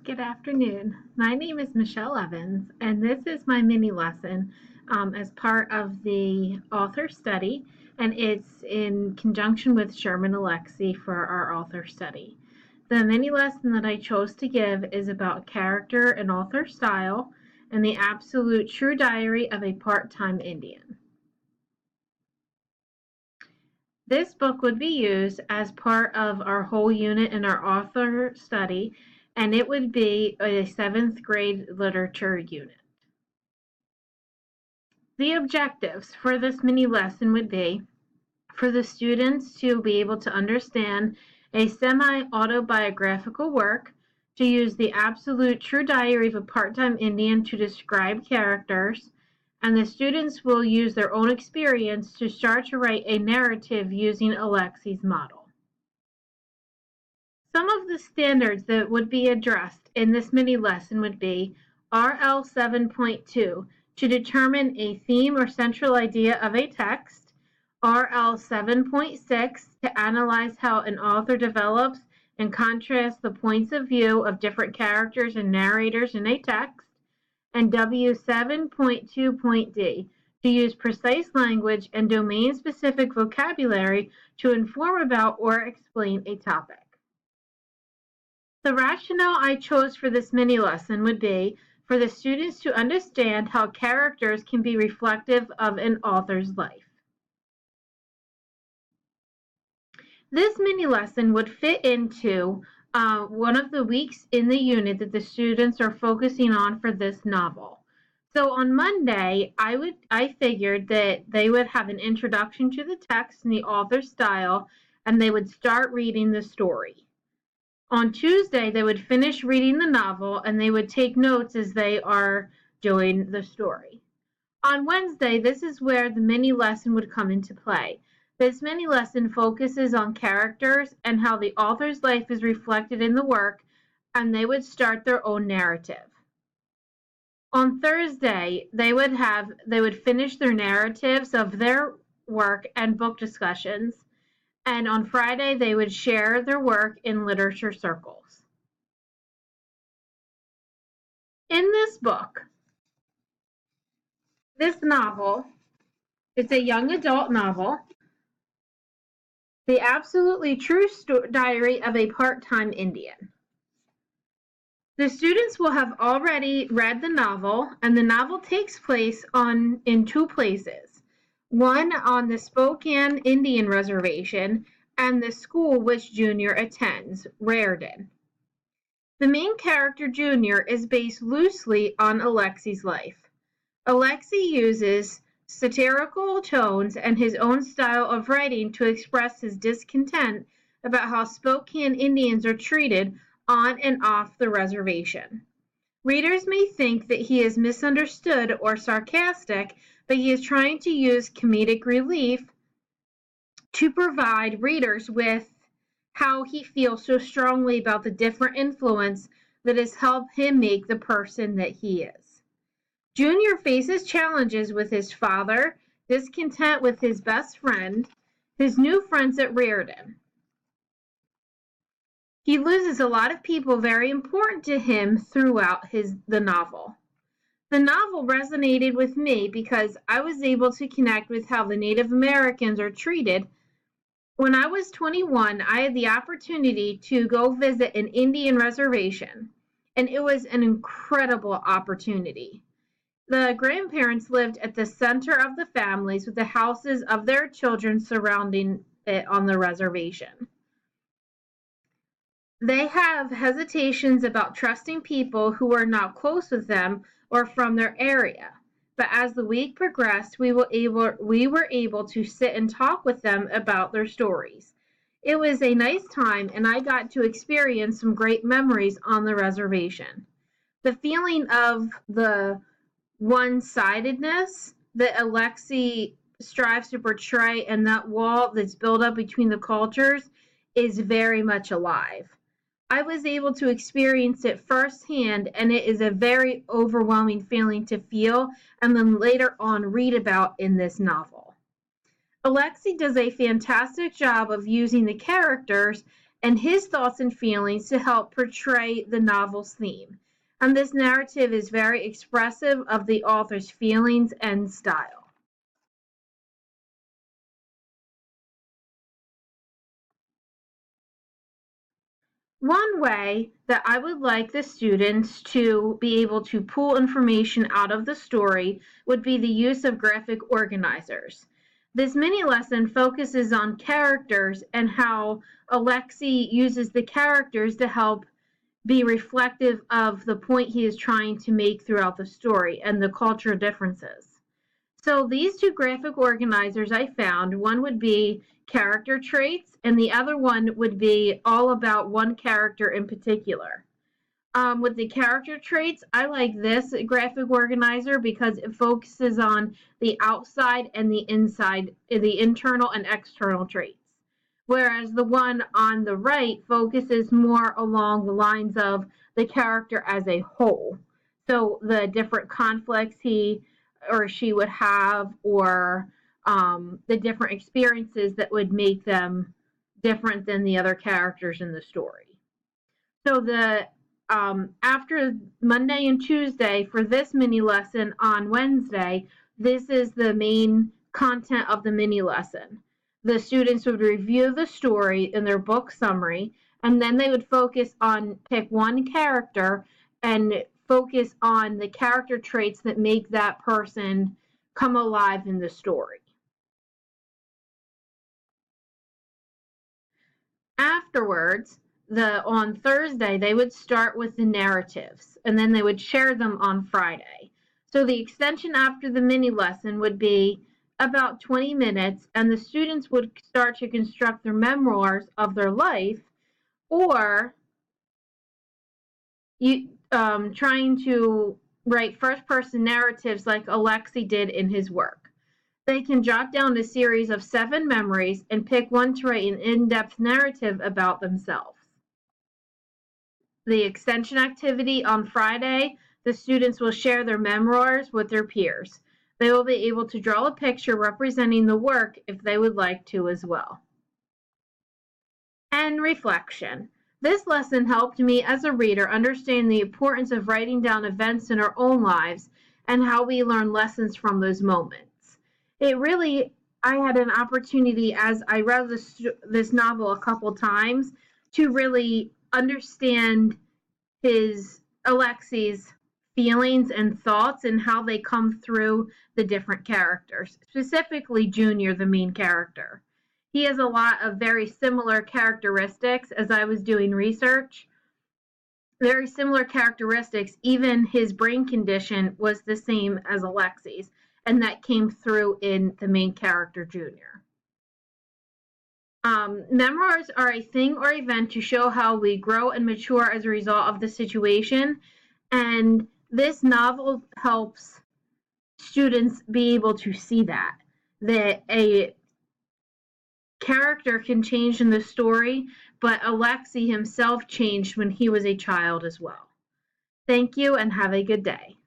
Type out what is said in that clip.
Good afternoon. My name is Michelle Evans, and this is my mini lesson as part of the author study, and it's in conjunction with Sherman Alexie for our author study. The mini lesson that I chose to give is about character and author style and the absolute true diary of a part-time Indian. This book would be used as part of our whole unit in our author study, and it would be a 7th grade literature unit. The objectives for this mini lesson would be for the students to be able to understand a semi-autobiographical work, to use the absolute true diary of a part-time Indian to describe characters, and the students will use their own experience to start to write a narrative using Alexie's model. Some of the standards that would be addressed in this mini lesson would be RL 7.2 to determine a theme or central idea of a text, RL 7.6 to analyze how an author develops and contrasts the points of view of different characters and narrators in a text, and W 7.2.D to use precise language and domain-specific vocabulary to inform about or explain a topic. The rationale I chose for this mini lesson would be for the students to understand how characters can be reflective of an author's life. This mini lesson would fit into one of the weeks in the unit that the students are focusing on for this novel. So on Monday, I figured that they would have an introduction to the text and the author's style, and they would start reading the story. On Tuesday, they would finish reading the novel and they would take notes as they are doing the story. On Wednesday, this is where the mini lesson would come into play. This mini lesson focuses on characters and how the author's life is reflected in the work, and they would start their own narrative. On Thursday, they would finish their narratives of their work and book discussions, and on Friday they would share their work in literature circles. In this book, this novel, it's a young adult novel, The Absolutely True Diary of a Part-Time Indian. The students will have already read the novel, and the novel takes place in two places. One on the Spokane Indian Reservation and the school which Junior attends, Raritan. The main character, Junior, is based loosely on Alexie's life. Alexie uses satirical tones and his own style of writing to express his discontent about how Spokane Indians are treated on and off the reservation. Readers may think that he is misunderstood or sarcastic, but he is trying to use comedic relief to provide readers with how he feels so strongly about the different influence that has helped him make the person that he is. Junior faces challenges with his father, discontent with his best friend, his new friends at Raritan. He loses a lot of people very important to him throughout the novel. The novel resonated with me because I was able to connect with how the Native Americans are treated. When I was 21, I had the opportunity to go visit an Indian reservation, and it was an incredible opportunity. The grandparents lived at the center of the families with the houses of their children surrounding it on the reservation. They have hesitations about trusting people who are not close with them or from their area. But as the week progressed, we were able to sit and talk with them about their stories. It was a nice time, and I got to experience some great memories on the reservation. The feeling of the one-sidedness that Alexie strives to portray and that wall that's built up between the cultures is very much alive. I was able to experience it firsthand, and it is a very overwhelming feeling to feel and then later on read about in this novel. Alexie does a fantastic job of using the characters and his thoughts and feelings to help portray the novel's theme. And this narrative is very expressive of the author's feelings and style. One way that I would like the students to be able to pull information out of the story would be the use of graphic organizers. This mini lesson focuses on characters and how Alexei uses the characters to help be reflective of the point he is trying to make throughout the story and the cultural differences. So these two graphic organizers I found, one would be character traits, and the other one would be all about one character in particular. With the character traits, I like this graphic organizer because it focuses on the outside and the inside, the internal and external traits. Whereas the one on the right focuses more along the lines of the character as a whole. So the different conflicts he or she would have, or the different experiences that would make them different than the other characters in the story. So the after Monday and Tuesday for this mini lesson on Wednesday, this is the main content of the mini lesson. The students would review the story in their book summary, and then they would focus on pick one character and focus on the character traits that make that person come alive in the story. Afterwards, on Thursday, they would start with the narratives, and then they would share them on Friday. So the extension after the mini lesson would be about 20 minutes, and the students would start to construct their memoirs of their life, or trying to write first-person narratives like Alexei did in his work. They can jot down a series of 7 memories and pick one to write an in-depth narrative about themselves. The extension activity on Friday, the students will share their memoirs with their peers. They will be able to draw a picture representing the work if they would like to as well. And reflection. This lesson helped me as a reader understand the importance of writing down events in our own lives and how we learn lessons from those moments. I had an opportunity as I read this novel a couple times to really understand Alexei's feelings and thoughts and how they come through the different characters, specifically Junior, the main character. He has a lot of very similar characteristics as I was doing research. Very similar characteristics, even his brain condition was the same as Alexei's, and that came through in the main character, Junior. Memoirs are a thing or event to show how we grow and mature as a result of the situation, and this novel helps students be able to see that a character can change in the story, but Alexei himself changed when he was a child as well. Thank you and have a good day.